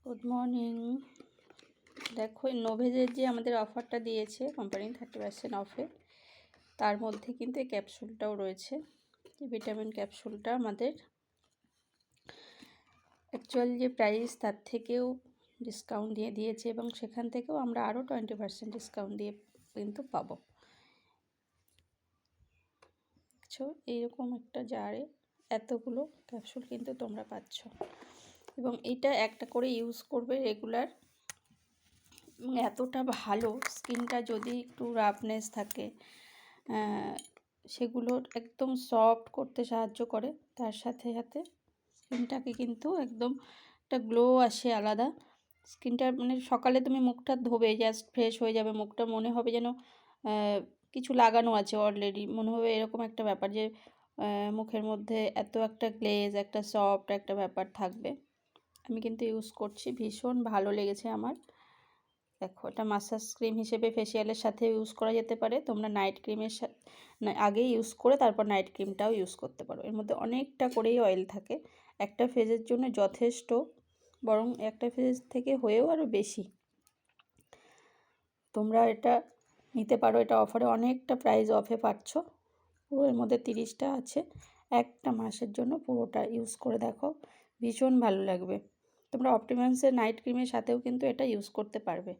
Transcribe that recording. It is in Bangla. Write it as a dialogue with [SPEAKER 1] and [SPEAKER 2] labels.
[SPEAKER 1] Good morning. দেখো নোভেজের যে আমাদের অফারটা দিয়েছে কোম্পানি 30% অফে, তার মধ্যে কিন্তু এই ক্যাপসুলটাও রয়েছে। এই ভিটামিন ক্যাপসুলটা আমাদের অ্যাকচুয়াল যে প্রাইস তার থেকেও ডিসকাউন্ট দিয়ে দিয়েছে এবং সেখান থেকেও আমরা আরও 20% ডিসকাউন্ট দিয়ে কিন্তু পাবো। দেখছো এইরকম একটা জারে এতগুলো ক্যাপসুল কিন্তু তোমরা পাচ্ছ এবং এটা একটা করে ইউজ করবে রেগুলার। এতটা ভালো, স্কিনটা যদি একটু রাফনেস থাকে সেগুলোর একদম সফট করতে সাহায্য করে, তার সাথে সাথে স্কিনটাকে কিন্তু একদম একটা গ্লো আসে আলাদা। স্কিনটা মানে সকালে তুমি মুখটা ধোবে জাস্ট ফ্রেশ হয়ে যাবে, মুখটা মনে হবে যেন কিছু লাগানো আছে অলরেডি, মনে হবে এরকম একটা ব্যাপার যে মুখের মধ্যে এত একটা গ্লেজ, একটা সফট একটা ব্যাপার থাকবে। আমি কিন্তু ইউজ করছি, ভীষণ ভালো লেগেছে আমার। দেখো এটা মাসাজ ক্রিম হিসেবে ফেসিয়ালের সাথে ইউজ করা যেতে পারে। তোমরা নাইট ক্রিমের সাথে আগেই ইউজ করে তারপর নাইট ক্রিমটাও ইউজ করতে পারো। এর মধ্যে অনেকটা করেই অয়েল থাকে, একটা ফেজের জন্য যথেষ্ট, বরং একটা ফেজ থেকে হয়েও আরও বেশি। তোমরা এটা নিতে পারো, এটা অফারে অনেকটা প্রাইস অফে পাচ্ছ। পুরো এর মধ্যে 30টা আছে, একটা মাসের জন্য পুরোটা ইউজ করে দেখো, ভীষণ ভালো লাগবে। তোমরা অপটিমান্সের নাইট ক্রিমের সাথেও কিন্তু এটা ইউজ করতে পারবে।